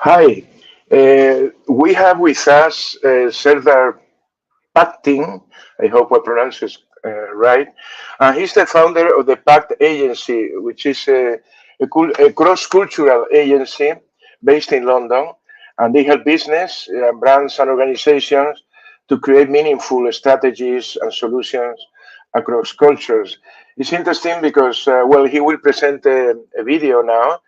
Hi, we have with us Serdar Paktin. I hope I pronounce it right. He's the founder of the Pact Agency, which is a cross-cultural agency based in London, and they help business, brands, and organizations to create meaningful strategies and solutions across cultures. It's interesting because, well, he will present a video now,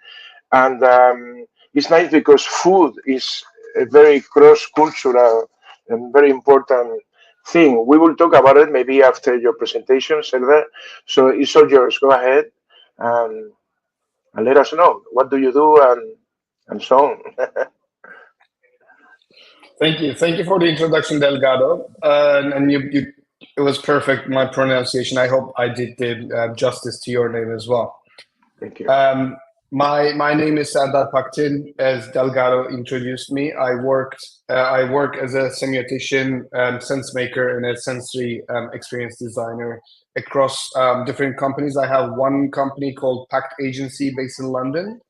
and it's nice because food is a very cross-cultural and very important thing. We will talk about it maybe after your presentation, Serdar. So it's all yours. Go ahead and, and let us know what do you do and so on. Thank you for the introduction, Delgado. And it was perfect. My pronunciation. I hope I did justice to your name as well. Thank you. My name is Serdar Paktin. As Delgado introduced me, I work as a semiotician, sense maker, and a sensory experience designer across different companies. I have one company called Pact Agency based in London,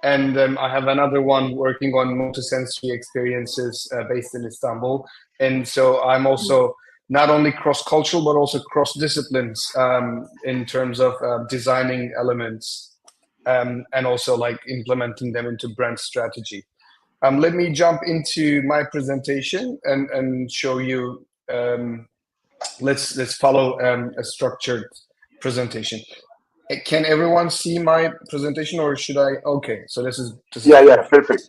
and I have another one working on multisensory experiences based in Istanbul. And so I'm also not only cross-cultural but also cross-disciplines in terms of designing elements. And also like implementing them into brand strategy. Let me jump into my presentation and show you. Let's follow a structured presentation. Can everyone see my presentation, or should I? Okay, so this is yeah, perfect.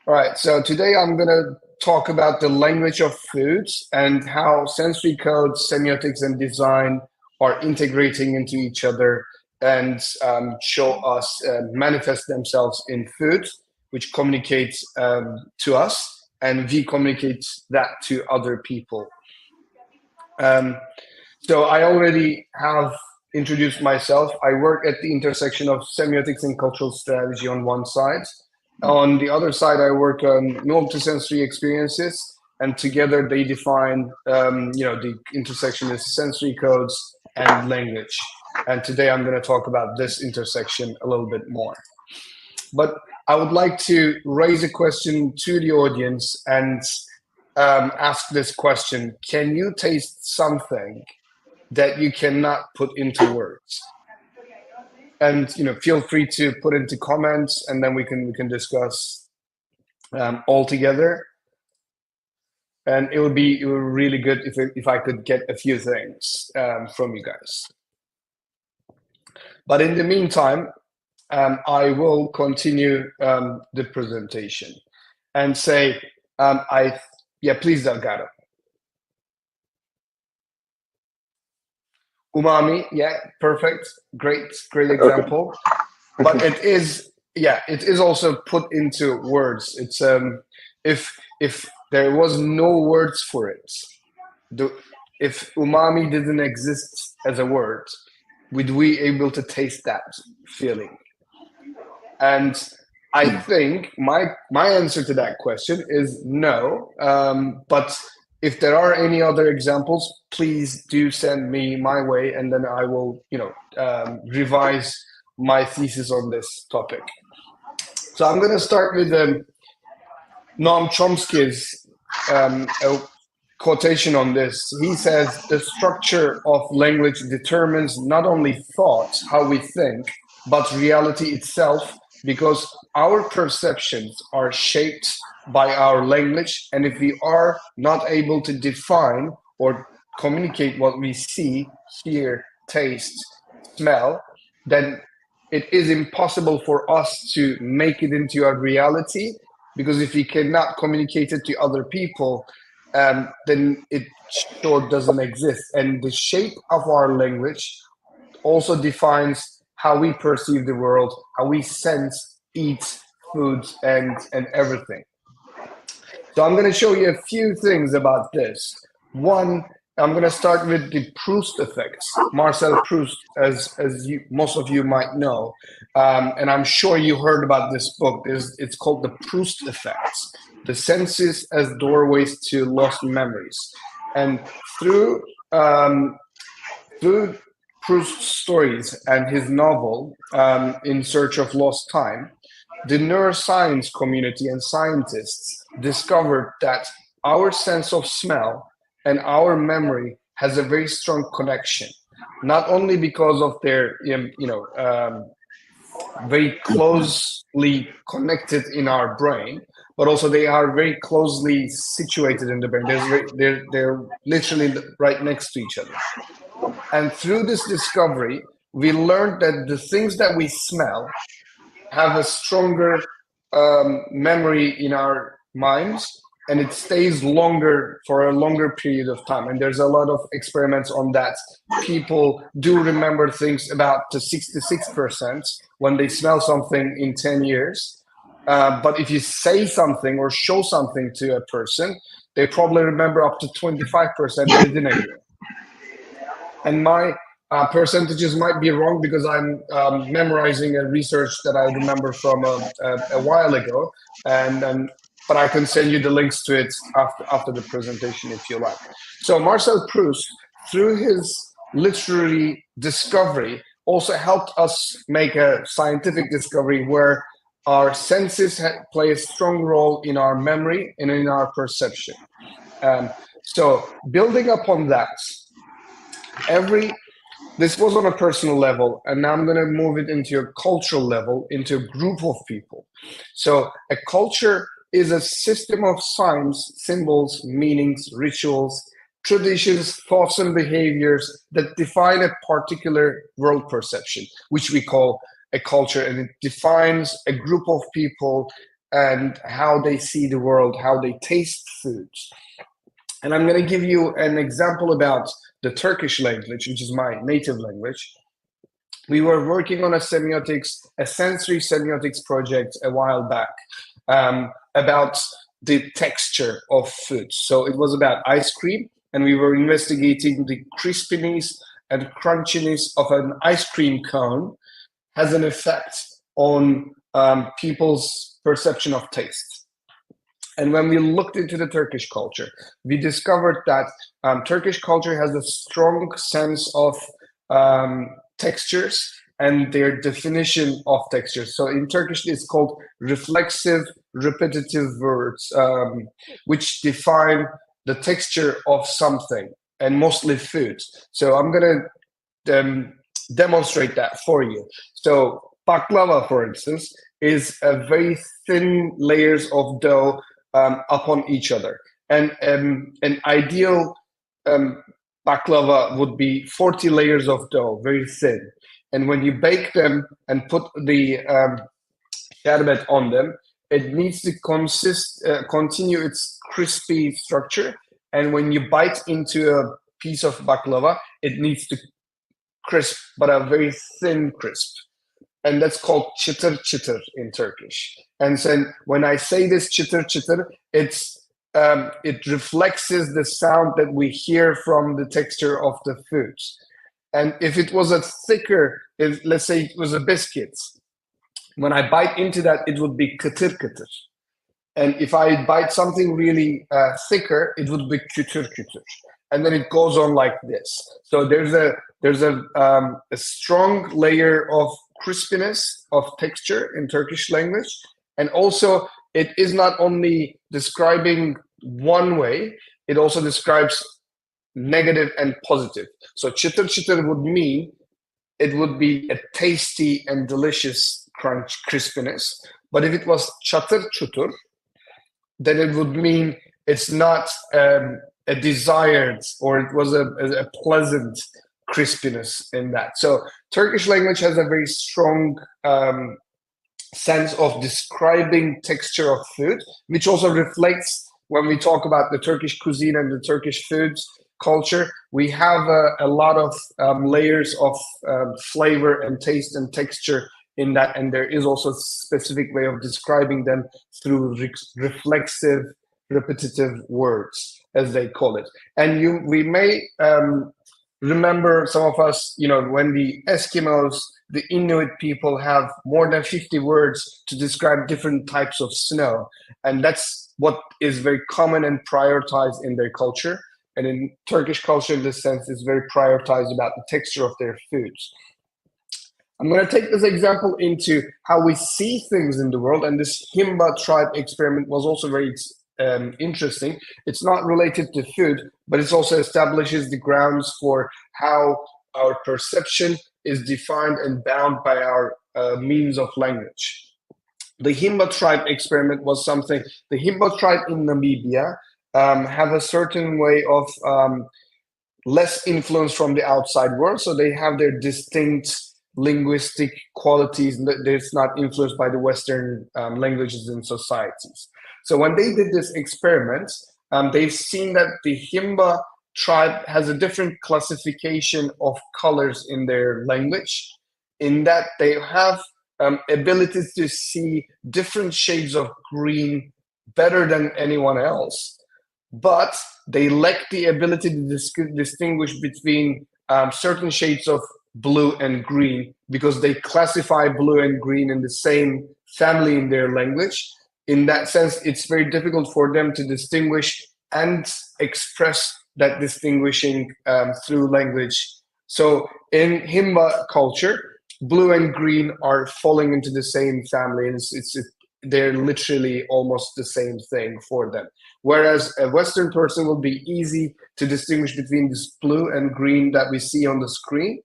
All right, so today I'm gonna talk about the language of foods and how sensory codes, semiotics, and design are integrating into each other and show us manifest themselves in food, which communicates to us, and we communicate that to other people. So I already have introduced myself. I work at the intersection of semiotics and cultural strategy on one side. On the other side, I work on multisensory experiences, and together they define, the intersection is sensory codes and language. And today I'm going to talk about this intersection a little bit more. But I would like to raise a question to the audience and ask this question. Can you taste something that you cannot put into words? And feel free to put into comments, and then we can discuss all together. And it would be really good if I could get a few things from you guys. But in the meantime, I will continue the presentation and say, please, Delgado. Umami, yeah, perfect, great example. But it is also put into words. It's if there was no words for it, if umami didn't exist as a word, would we able to taste that feeling? And I think my answer to that question is no. But if there are any other examples, please do send me my way, and then I will, revise my thesis on this topic. So I'm going to start with Noam Chomsky's quotation on this. He says, the structure of language determines not only thought, how we think, but reality itself, because our perceptions are shaped by our language. And if we are not able to define or communicate what we see, hear, taste, smell, then it is impossible for us to make it into a reality, because if we cannot communicate it to other people, then it sure doesn't exist. And the shape of our language also defines how we perceive the world, how we sense, eat, food, and everything. So I'm going to show you a few things about this. One, I'm going to start with the Proust effects. Marcel Proust, as most of you might know, and I'm sure you heard about this book. It's called The Proust Effects: The Senses as Doorways to Lost Memories. And through through Proust's stories and his novel, In Search of Lost Time, the neuroscience community and scientists discovered that our sense of smell and our memory has a very strong connection, not only because of their, very closely connected in our brain, but also they are very closely situated in the brain. They're literally right next to each other. And through this discovery, we learned that the things that we smell have a stronger memory in our minds, and it stays longer for a longer period of time. And there's a lot of experiments on that. People do remember things about to 66% when they smell something in 10 years. But if you say something or show something to a person, they probably remember up to 25% within a year. And my percentages might be wrong because I'm memorizing a research that I remember from a while ago, and but I can send you the links to it after the presentation if you like. So Marcel Proust, through his literary discovery, also helped us make a scientific discovery where our senses play a strong role in our memory and in our perception. So building upon that, this was on a personal level, and now I'm going to move it into a cultural level, into a group of people. So a culture is a system of signs, symbols, meanings, rituals, traditions, thoughts, and behaviors that define a particular world perception, which we call a culture, and it defines a group of people and how they see the world, how they taste foods. And I'm going to give you an example about the Turkish language, which is my native language. We were working on a sensory semiotics project a while back about the texture of food. So it was about ice cream, and we were investigating the crispiness and crunchiness of an ice cream cone has an effect on people's perception of taste. And when we looked into the Turkish culture, we discovered that Turkish culture has a strong sense of textures and their definition of textures. So in Turkish, it's called reflexive, repetitive words, which define the texture of something, and mostly food. So I'm going to demonstrate that for you. So baklava, for instance, is a very thin layers of dough upon each other. And an ideal baklava would be 40 layers of dough, very thin. And when you bake them and put the sherbet on them, it needs to continue its crispy structure. And when you bite into a piece of baklava, it needs to crisp, but a very thin crisp. And that's called çıtır çıtır in Turkish. And so when I say this çıtır çıtır, it reflects the sound that we hear from the texture of the foods. And if it was a thicker, let's say it was a biscuit, when I bite into that, it would be kıtır kıtır. And if I bite something really thicker, it would be kütür kütür. And then it goes on like this. So there's a strong layer of crispiness of texture in Turkish language. And also it is not only describing one way, it also describes negative and positive. So çıtır çıtır would mean it would be a tasty and delicious crunch crispiness. But if it was çatır çutur, then it would mean it's not a desired, or it was a pleasant crispiness in that. So Turkish language has a very strong sense of describing texture of food, which also reflects when we talk about the Turkish cuisine and the Turkish foods culture, we have a lot of layers of flavor and taste and texture in that, and there is also a specific way of describing them through reflexive, repetitive words, as they call it. And we may remember, some of us, when the Eskimos, the Inuit people have more than 50 words to describe different types of snow. And that's what is very common and prioritized in their culture. And in Turkish culture, in this sense, is very prioritized about the texture of their foods. I'm going to take this example into how we see things in the world. And this Himba tribe experiment was also very interesting. It's not related to food, but it also establishes the grounds for how our perception is defined and bound by our means of language. The Himba tribe experiment was something, the Himba tribe in Namibia have a certain way of less influence from the outside world. So they have their distinct linguistic qualities that's not influenced by the Western languages and societies. So when they did this experiment, they've seen that the Himba tribe has a different classification of colors in their language, in that they have abilities to see different shades of green better than anyone else, but they lack the ability to distinguish between certain shades of blue and green, because they classify blue and green in the same family in their language. In that sense, it's very difficult for them to distinguish and express that distinguishing through language. So in Himba culture, blue and green are falling into the same family, and they're literally almost the same thing for them. Whereas a Western person will be easy to distinguish between this blue and green that we see on the screen.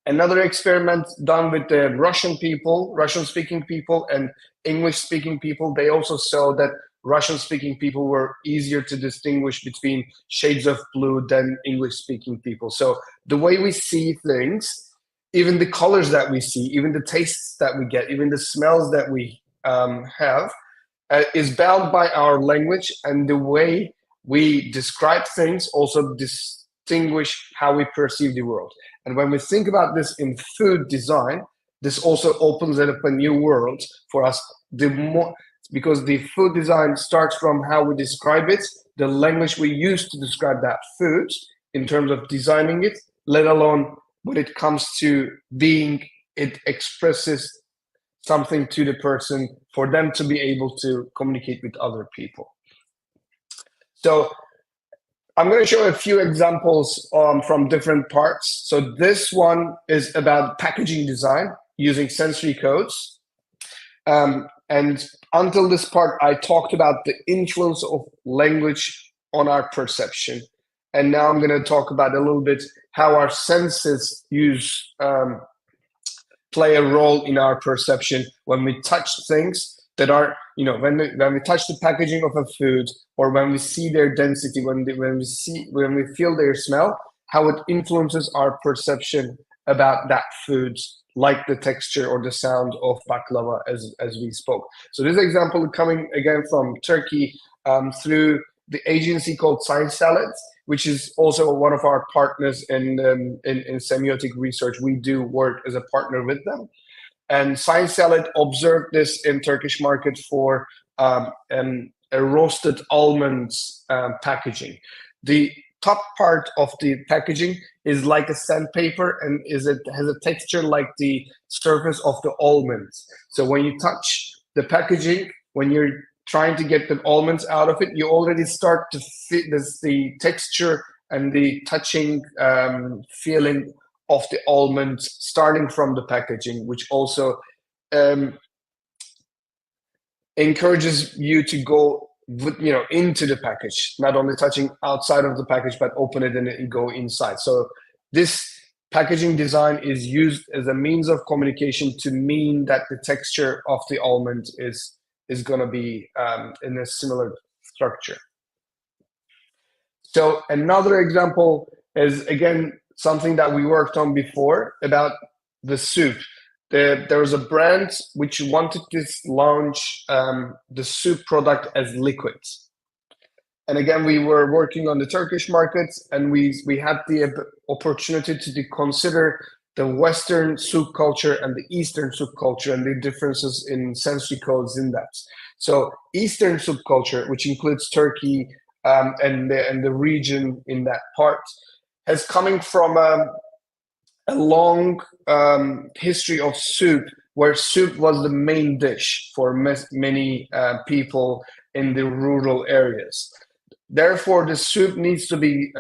Another experiment done with the Russian-speaking people and English-speaking people, they also saw that Russian-speaking people were easier to distinguish between shades of blue than English-speaking people. So the way we see things, even the colors that we see, even the tastes that we get, even the smells that we have, is bound by our language, and the way we describe things also distinguish how we perceive the world. And when we think about this in food design, this also opens up a new world for us. Because the food design starts from how we describe it, the language we use to describe that food in terms of designing it, let alone when it comes to being, it expresses something to the person for them to be able to communicate with other people. So I'm going to show a few examples from different parts. So this one is about packaging design using sensory codes. And until this part, I talked about the influence of language on our perception. And now I'm going to talk about a little bit how our senses play a role in our perception when we touch things that are, when we touch the packaging of a food, or when we see their density, when we feel their smell, how it influences our perception about that food, like the texture or the sound of baklava, as we spoke. So this example coming again from Turkey through the agency called Science Salads, which is also one of our partners in semiotic research. We do work as a partner with them. And Science Salad observed this in Turkish market for a roasted almonds packaging. The top part of the packaging is like a sandpaper, and has a texture like the surface of the almonds. So when you touch the packaging, when you're trying to get the almonds out of it, you already start to feel the texture and the touching feeling of the almonds starting from the packaging, which also encourages you to go into the package, not only touching outside of the package, but open it and go inside. So this packaging design is used as a means of communication to mean that the texture of the almond is going to be in a similar structure. So another example is, again, something that we worked on before about the soup. There was a brand which wanted to launch the soup product as liquids. And again, we were working on the Turkish markets, and we had the opportunity to consider the Western soup culture and the Eastern soup culture and the differences in sensory codes in that. So Eastern soup culture, which includes Turkey and the region in that part, has coming from a long history of soup, where soup was the main dish for many people in the rural areas. Therefore, the soup needs to be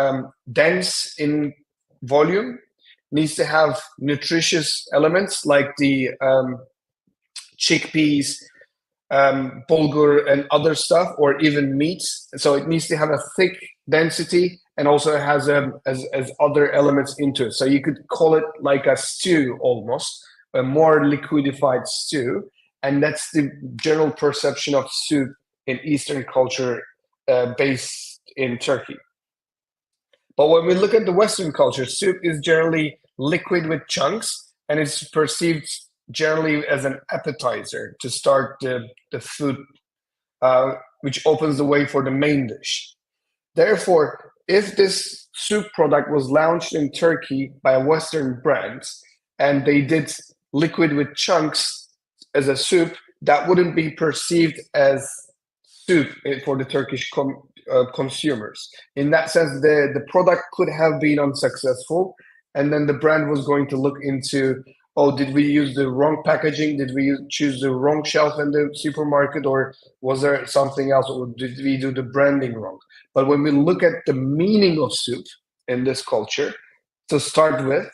dense in volume, needs to have nutritious elements like the chickpeas, bulgur, and other stuff, or even meats. So it needs to have a thick density, and also has as other elements into it. So you could call it like a stew almost, a more liquidified stew. And that's the general perception of soup in Eastern culture based in Turkey. But when we look at the Western culture, soup is generally liquid with chunks, and it's perceived generally as an appetizer to start the food, which opens the way for the main dish. Therefore, if this soup product was launched in Turkey by a Western brand, and they did liquid with chunks as a soup, that wouldn't be perceived as soup for the Turkish consumers. In that sense, the product could have been unsuccessful, and then the brand was going to look into, oh, did we use the wrong packaging? Did we choose the wrong shelf in the supermarket, or was there something else, or did we do the branding wrong? But when we look at the meaning of soup in this culture, to start with,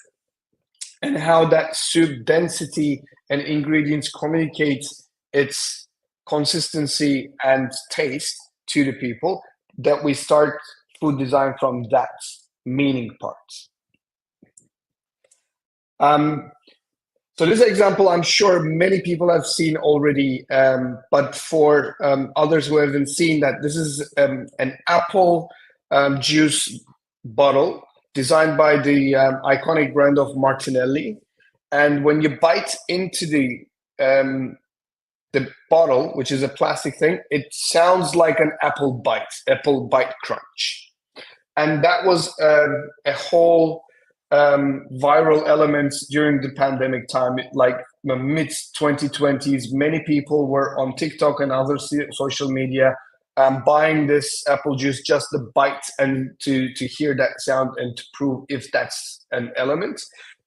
and how that soup density and ingredients communicates its consistency and taste to the people, that we start food design from that meaning part. So this example, I'm sure many people have seen already, but for others who haven't seen that, this is an apple juice bottle designed by the iconic brand of Martinelli. And when you bite into the bottle, which is a plastic thing, it sounds like an apple bite crunch. And that was a whole viral element during the pandemic time, like the mid 2020s. Many people were on TikTok and other social media buying this apple juice just to bite and to hear that sound and to prove if that's an element.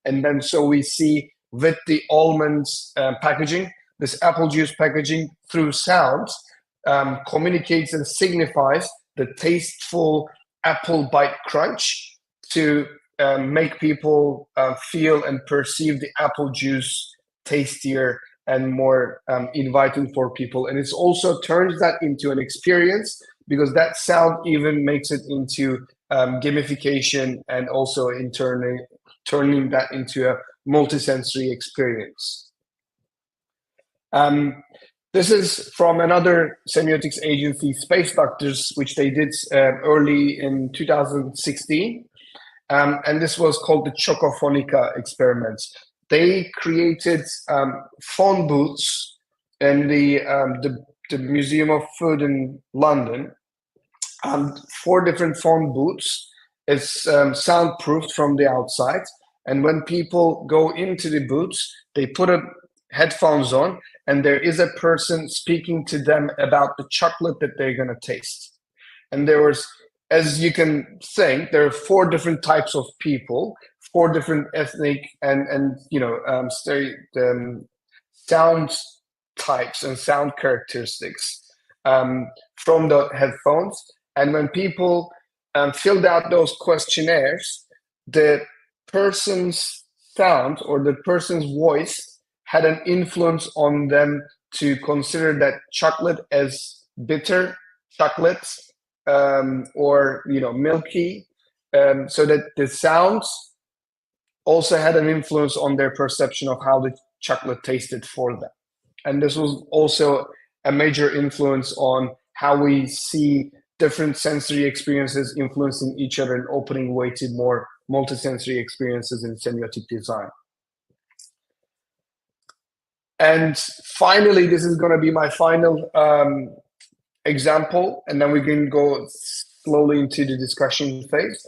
And then so we see with the almonds packaging, this apple juice packaging through sound communicates and signifies the tasteful apple bite crunch to make people feel and perceive the apple juice tastier and more inviting for people. And it also turns that into an experience, because that sound even makes it into gamification, and also in turning that into a multisensory experience. This is from another semiotics agency, Space Doctors, which they did early in 2016. And this was called the Chocophonica experiment. They created phone booths in the Museum of Food in London. 4 different phone booths. It's soundproofed from the outside. And when people go into the booths, they put headphones on, and there is a person speaking to them about the chocolate that they're going to taste. And there was, as you can think, there are 4 different types of people, 4 different ethnic and sound types and sound characteristics from the headphones. And when people filled out those questionnaires, the person's sound or the person's voice had an influence on them to consider that chocolate as bitter chocolate, or milky, so that the sounds also had an influence on their perception of how the chocolate tasted for them. And this was also a major influence on how we see different sensory experiences influencing each other and opening way to more multisensory experiences in semiotic design. And finally, this is going to be my final example, and then we can go slowly into the discussion phase.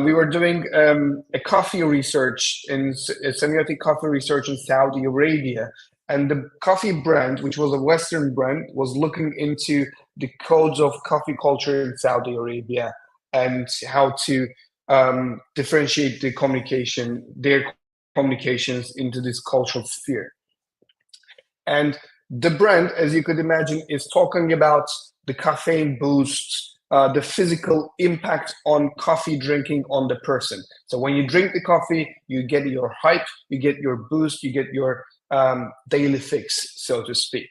We were doing a coffee research a semiotic coffee research in Saudi Arabia, and the coffee brand, which was a Western brand, was looking into the codes of coffee culture in Saudi Arabia and how to differentiate their communications into this cultural sphere. And the brand, as you could imagine, is talking about the caffeine boosts, the physical impact on coffee drinking on the person. So when you drink the coffee, you get your hype, you get your boost, you get your daily fix, so to speak.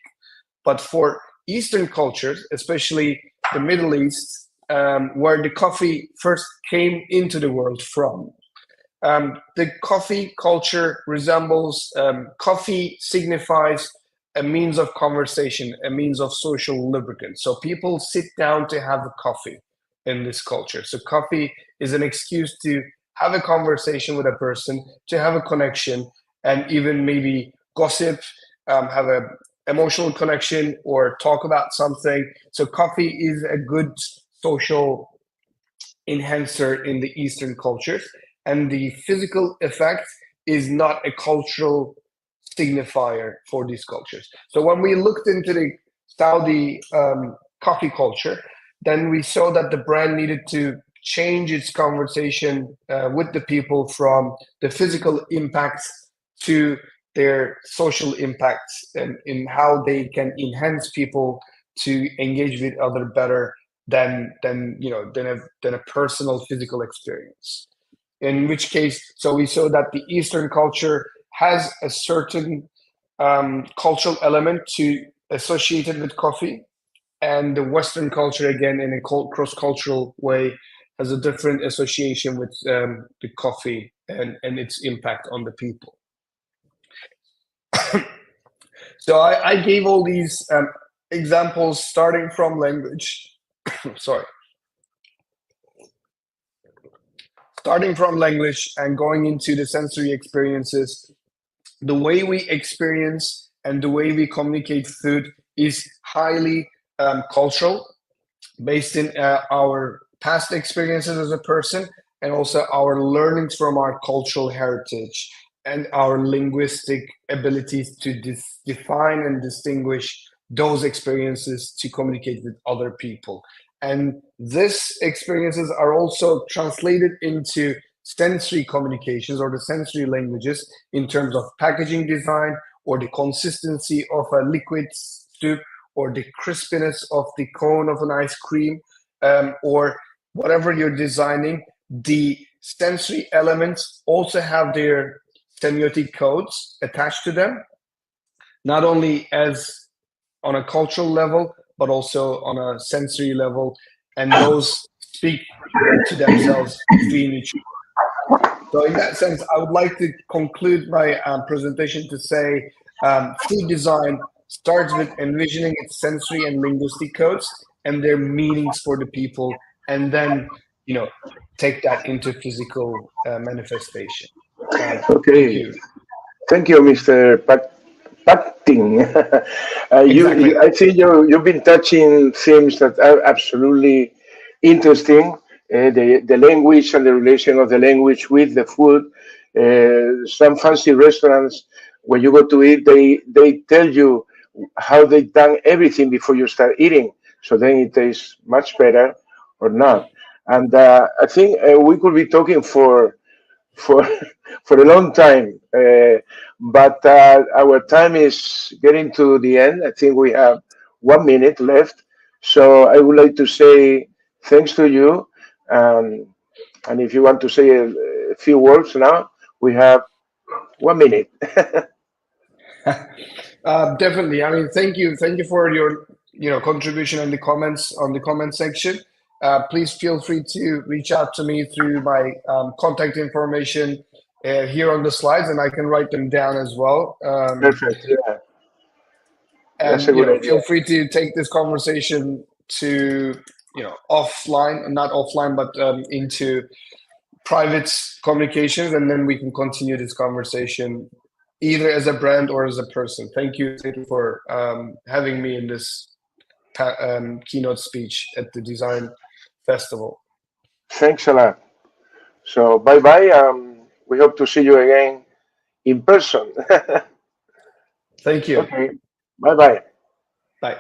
But for Eastern cultures, especially the Middle East, where the coffee first came into the world from, the coffee culture resembles coffee signifies a means of conversation, a means of social lubricant. So people sit down to have a coffee in this culture. So coffee is an excuse to have a conversation with a person, to have a connection, and even maybe gossip, have a emotional connection, or talk about something. So coffee is a good social enhancer in the Eastern cultures, and the physical effect is not a cultural signifier for these cultures. So when we looked into the Saudi coffee culture, then we saw that the brand needed to change its conversation with the people from the physical impacts to their social impacts, and in how they can enhance people to engage with other better than a personal physical experience. In which case, so we saw that the Eastern culture has a certain cultural element to associated with coffee, and the Western culture, again, in a cross-cultural way, has a different association with the coffee and its impact on the people. So I gave all these examples starting from language. Sorry. Starting from language and going into the sensory experiences, the way we experience and the way we communicate food is highly cultural, based in our past experiences as a person, and also our learnings from our cultural heritage and our linguistic abilities to define and distinguish those experiences to communicate with other people. And these experiences are also translated into sensory communications or the sensory languages in terms of packaging design, or the consistency of a liquid soup, or the crispiness of the cone of an ice cream, or whatever you're designing. The sensory elements also have their semiotic codes attached to them, not only as on a cultural level, but also on a sensory level, and those speak to themselves between each other. So in that sense, I would like to conclude my presentation to say food design starts with envisioning its sensory and linguistic codes and their meanings for the people, and then take that into physical manifestation. Thank Okay. you. Thank you, Mr. Paktin. Exactly. I think you've been touching themes that are absolutely interesting. The language and the relation of the language with the food. Some fancy restaurants, when you go to eat, they tell you how they've done everything before you start eating. So then it tastes much better or not. And I think we could be talking for for a long time. But our time is getting to the end. I think we have 1 minute left. So I would like to say thanks to you. Um, and if you want to say a few words now, we have 1 minute. Definitely. I mean, thank you for your contribution in the comments on the comment section. Please feel free to reach out to me through my contact information here on the slides, and I can write them down as well. Perfect. Yeah, that's a And good idea. feel free to take this conversation to offline, not offline, but into private communications, and then we can continue this conversation either as a brand or as a person. Thank you for having me in this keynote speech at the design festival. Thanks a lot. So bye bye. We hope to see you again in person. Thank you. Okay. Bye bye. Bye.